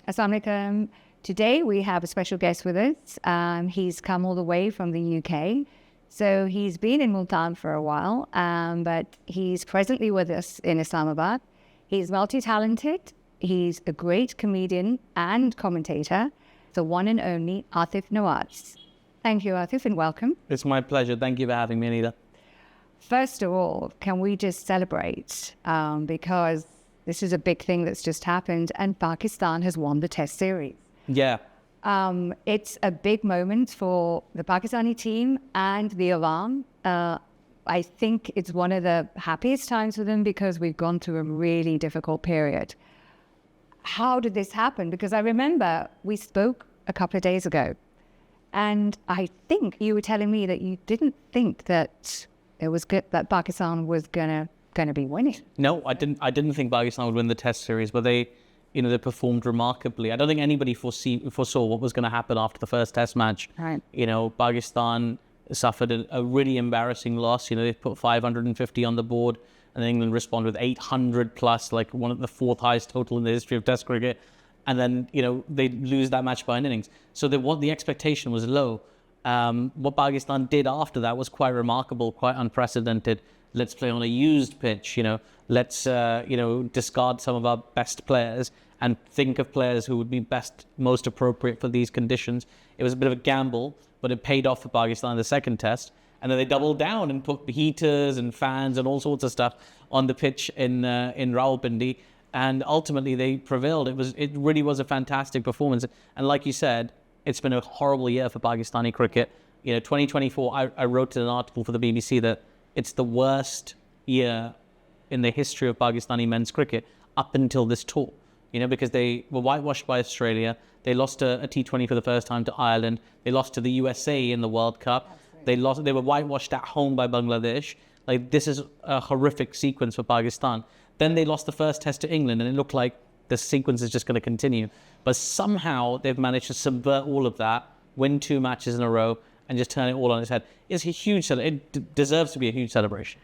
Assalamu alaikum. Today we have a special guest with us. He's come all the way from the UK. So he's been in Multan for a while, but he's presently with us in Islamabad. He's multi-talented. He's a great comedian and commentator, the one and only Aatif Nawaz. Thank you, Aatif, and welcome. It's my pleasure. Thank you for having me, Anila. First of all, can we just celebrate? Because this is a big thing that's just happened, and Pakistan has won the Test series. Yeah. It's a big moment for the Pakistani team and the Awam. I think it's one of the happiest times for them because we've gone through a really difficult period. How did this happen? Because I remember we spoke a couple of days ago, and I think you were telling me that you didn't think that it was good that Pakistan was gonna be winning. No, I didn't think Pakistan would win the Test series, but they performed remarkably. I don't think anybody foresaw what was going to happen after the first Test match. Right. Pakistan suffered a really embarrassing loss. They put 550 on the board, and England responded with 800 plus, like one of the fourth highest total in the history of Test cricket. And then, they lose that match by an innings. So the expectation was low. What Pakistan did after that was quite remarkable, quite unprecedented. Let's play on a used pitch, let's, discard some of our best players and think of players who would be most appropriate for these conditions. It was a bit of a gamble, but it paid off for Pakistan in the second Test. And then they doubled down and put heaters and fans and all sorts of stuff on the pitch in Rawalpindi. And ultimately they prevailed. It really was a fantastic performance. And like you said, it's been a horrible year for Pakistani cricket. 2024, I wrote in an article for the BBC that it's the worst year in the history of Pakistani men's cricket up until this tour. Because they were whitewashed by Australia. They lost a T20 for the first time to Ireland. They lost to the USA in the World Cup. They were whitewashed at home by Bangladesh. Like, this is a horrific sequence for Pakistan. Then they lost the first Test to England, and it looked like the sequence is just going to continue. But somehow they've managed to subvert all of that, win 2 matches in a row, and just turn it all on its head. It's a huge it deserves to be a huge celebration.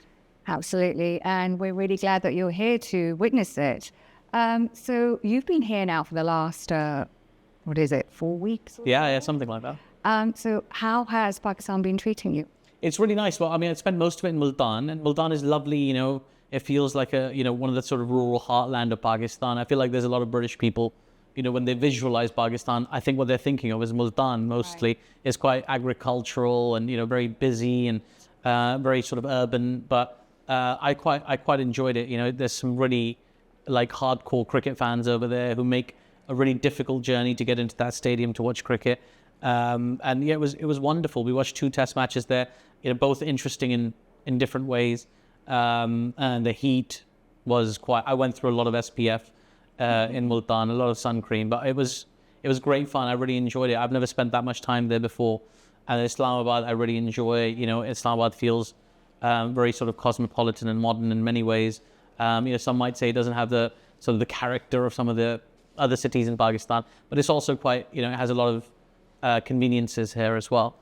Absolutely. And we're really glad that you're here to witness it. So you've been here now for the last, 4 weeks? Yeah, something like that. So how has Pakistan been treating you? It's really nice. Well, I spent most of it in Multan, and Multan is lovely, It feels like one of the sort of rural heartland of Pakistan. I feel like there's a lot of British people, when they visualize Pakistan, I think what they're thinking of is Multan mostly. Right. It's quite agricultural and, very busy and very sort of urban. But I quite enjoyed it. There's some really hardcore cricket fans over there who make a really difficult journey to get into that stadium to watch cricket. And yeah, it was wonderful. We watched 2 Test matches there, both interesting in different ways. And the heat was I went through a lot of SPF in Multan, a lot of sun cream, but it was great fun. I really enjoyed it. I've never spent that much time there before. And Islamabad, I really enjoy. Islamabad feels very sort of cosmopolitan and modern in many ways. Some might say it doesn't have the sort of the character of some of the other cities in Pakistan, but it's also quite, it has a lot of conveniences here as well.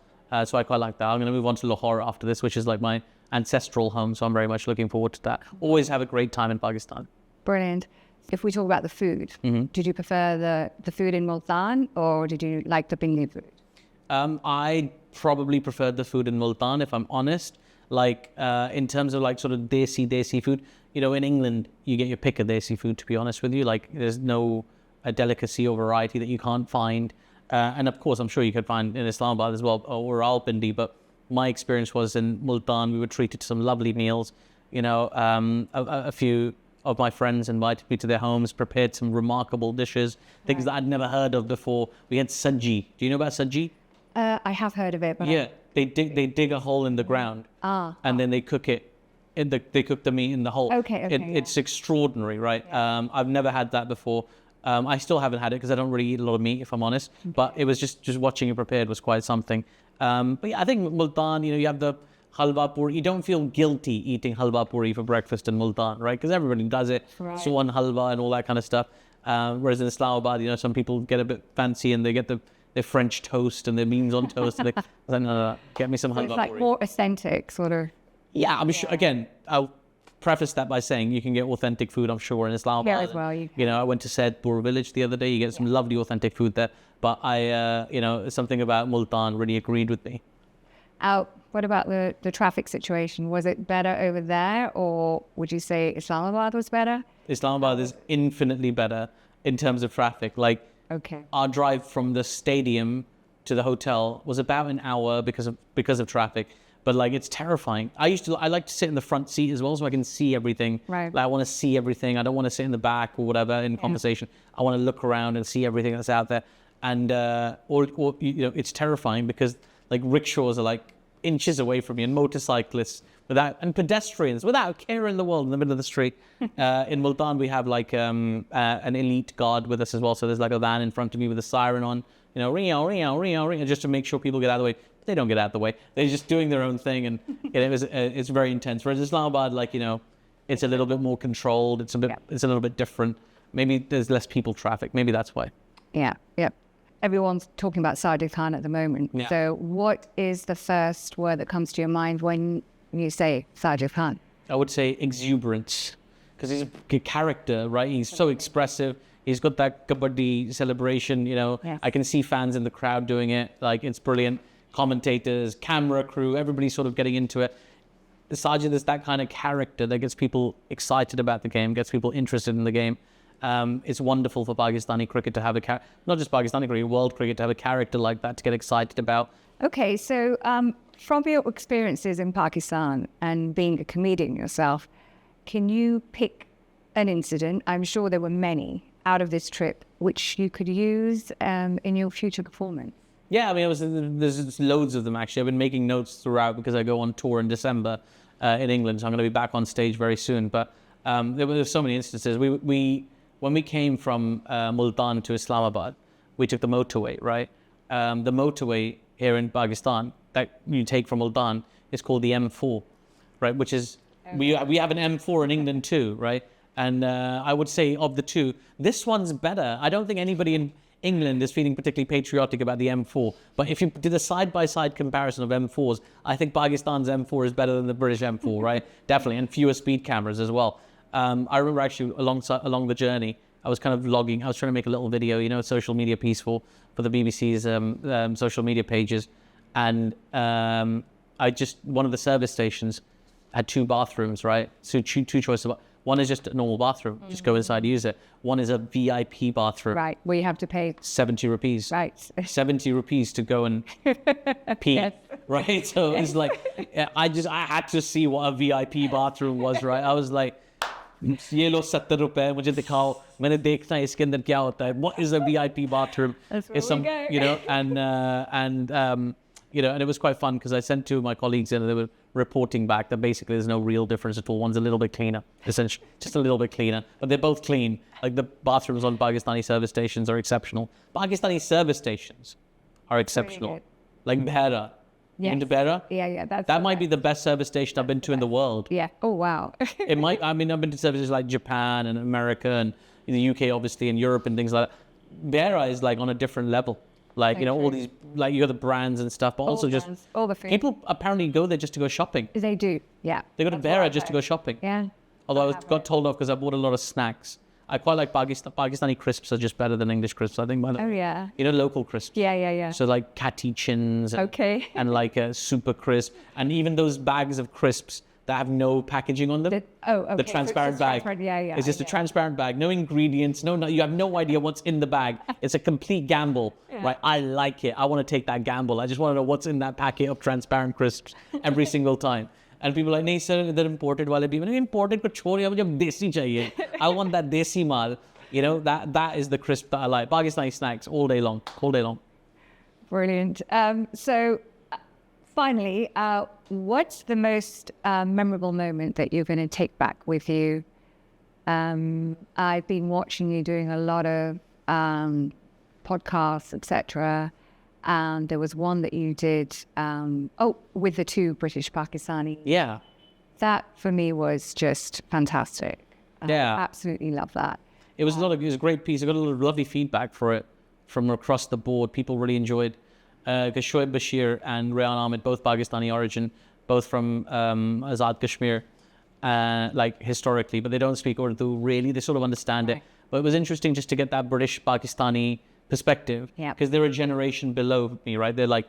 So I quite like that. I'm going to move on to Lahore after this, which is like my ancestral home, so I'm very much looking forward to that. Always have a great time in Pakistan. Brilliant. If we talk about the food, did you prefer the food in Multan, or did you like the Pindi food? I probably preferred the food in Multan, if I'm honest. In terms of sort of desi food, in England, you get your pick of desi food, to be honest with you. There's no delicacy or variety that you can't find. And of course, I'm sure you could find in Islamabad as well, or Rawalpindi, but my experience was in Multan, we were treated to some lovely meals. A few of my friends invited me to their homes, prepared some remarkable dishes, things that I'd never heard of before. We had saji. Do you know about saji? I have heard of it. But yeah, they dig a hole in the ground, and then they cook it. They cook the meat in the hole. Okay. It's extraordinary, right? Yeah. I've never had that before. I still haven't had it because I don't really eat a lot of meat, if I'm honest. Okay. But it was just watching it prepared was quite something. But yeah, I think Multan, you have the halwa puri. You don't feel guilty eating halwa puri for breakfast in Multan, right? Because everybody does it. Right. Suwan halwa and all that kind of stuff. Whereas in Islamabad, some people get a bit fancy and they get their French toast and their beans on toast. And no, get me some halwa puri. It's like more authentic, sort of. Yeah, I'm sure. Again, preface that by saying you can get authentic food, I'm sure, in Islamabad. Yeah, as well. You know, I went to Saidpur village the other day. You get some lovely authentic food there. But something about Multan really agreed with me. What about the traffic situation? Was it better over there, or would you say Islamabad was better? Islamabad is infinitely better in terms of traffic. Like, our drive from the stadium to the hotel was about an hour because of traffic. But like, it's terrifying. I like to sit in the front seat as well, so I can see everything. Right. Like, I want to see everything. I don't want to sit in the back or whatever in conversation. I want to look around and see everything that's out there. And it's terrifying because like rickshaws are like inches away from you, and motorcyclists and pedestrians without a care in the world in the middle of the street. In Multan, we have like an elite guard with us as well. So there's like a van in front of me with a siren on, ring, just to make sure people get out of the way. They don't get out of the way. They're just doing their own thing, and it's very intense. Whereas Islamabad, like, it's a little bit more controlled. It's a little bit different. Maybe there's less people traffic. Maybe that's why. Yeah. Everyone's talking about Sajid Khan at the moment. Yeah. So what is the first word that comes to your mind when you say Sajid Khan? I would say exuberance, because he's a character, right? He's so expressive. He's got that kabaddi celebration, Yes. I can see fans in the crowd doing it. Like, it's brilliant. Commentators, camera crew, everybody's sort of getting into it. Sajid is that kind of character that gets people excited about the game, gets people interested in the game. It's wonderful for Pakistani cricket to have not just Pakistani cricket, world cricket, to have a character like that to get excited about. Okay, so from your experiences in Pakistan and being a comedian yourself, can you pick an incident, I'm sure there were many, out of this trip, which you could use in your future performance? Yeah, I mean, there's loads of them, actually. I've been making notes throughout because I go on tour in December in England, so I'm going to be back on stage very soon. But there were so many instances. When we came from Multan to Islamabad, we took the motorway, right? The motorway here in Pakistan that you take from Multan is called the M4, right? Which is, we have an M4 in England too, right? And I would say of the two, this one's better. I don't think anybody in England is feeling particularly patriotic about the M4. But if you did a side-by-side comparison of M4s, I think Pakistan's M4 is better than the British M4, right? Definitely, and fewer speed cameras as well. I remember actually along the journey, I was kind of vlogging. I was trying to make a little video, social media piece for the BBC's social media pages. And one of the service stations had two bathrooms, right? So two choices. One is just a normal bathroom, just go inside, use it. One is a VIP bathroom. Right, where you have to pay 70 rupees. Right. 70 rupees to go and pee. Yes. Right? So it's like, I had to see what a VIP bathroom was, right? I was like, ये लो 70 रुपए मुझे दिखाओ मैंने देखना है इसके अंदर क्या होता है. What is a VIP bathroom? That's where we go. And it was quite fun because I sent two of my colleagues in and they were reporting back that basically there's no real difference at all. One's a little bit cleaner, essentially, just a little bit cleaner, but they're both clean. Like, the bathrooms on Pakistani service stations are exceptional. Pakistani service stations are exceptional. Like Behra. Yes. Into Behra? Yeah. That might be the best service station I've been to in the world. Yeah. Oh, wow. It might. I mean, I've been to services like Japan and America and the UK, obviously, and Europe and things like that. Behra is like on a different level. Like, all these, like, you got the brands and stuff, but also just all the food. People apparently go there just to go shopping. They do, yeah. They go to Behra just to go shopping. Yeah. Although I got told off because I bought a lot of snacks. I quite like Pakistani crisps are just better than English crisps, I think. Oh, yeah. Local crisps. Yeah. So like Kati Chins. Okay. And like a super crisp. And even those bags of crisps that have no packaging on them. Okay. The transparent bag. Yeah. It's just a transparent bag. No ingredients. No, you have no idea what's in the bag. It's a complete gamble, right? I like it. I want to take that gamble. I just want to know what's in that packet of transparent crisps every single time. And people are like, no, sir, they're imported. Wale bhi. Imported ko chhodiye, mujhe desi chahiye. I want that desi mal. That is the crisp that I like. Pakistani snacks all day long. Brilliant. So, finally, what's the most memorable moment that you're going to take back with you? I've been watching you doing a lot of podcasts, etc. And there was one that you did, with the two British Pakistani. Yeah. That for me was just fantastic. Yeah. I absolutely love that. It was it was a great piece. I got a lot of lovely feedback for it from across the board. People really enjoyed. Because Shoaib Bashir and Rayan Ahmed, both Pakistani origin, both from Azad Kashmir, like historically, but they don't speak Urdu really. They sort of understand it. But it was interesting just to get that British Pakistani perspective, because they're a generation below me, right? They're like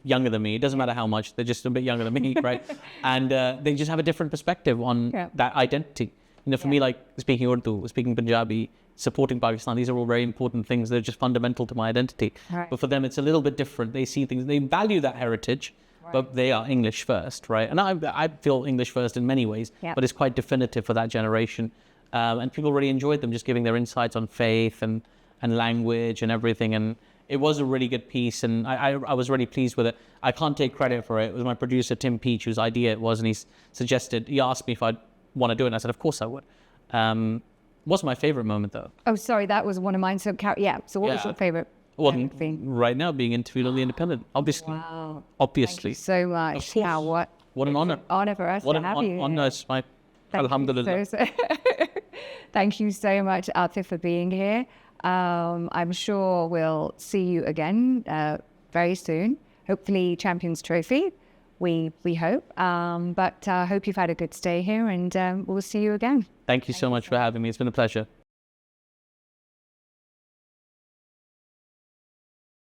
younger than me. It doesn't matter how much, they're just a bit younger than me, right? And they just have a different perspective on that identity. You know, for me, like speaking Urdu, speaking Punjabi, supporting Pakistan, these are all very important things. They're just fundamental to my identity. But for them, it's a little bit different. They see things, they value that heritage, but they are English first, right? And I feel English first in many ways, but it's quite definitive for that generation. And people really enjoyed them, just giving their insights on faith and language and everything. And it was a really good piece, and I was really pleased with it. I can't take credit for it. It was my producer, Tim Peach, whose idea it was, and he asked me if I'd want to do it, and I said, of course I would. What's my favorite moment, though? Oh, sorry, that was one of mine. So, so what was your favorite? Well, right now, being interviewed on The Independent, obviously. Wow. Obviously. Thank you so much. Yeah, what an honor. Honor for us to have you. Honor. It's my alhamdulillah. Thank you so much, Aatif, for being here. I'm sure we'll see you again very soon. Hopefully, Champions Trophy. We hope. But I hope you've had a good stay here, and we'll see you again. Thank you so much for having me. It's been a pleasure.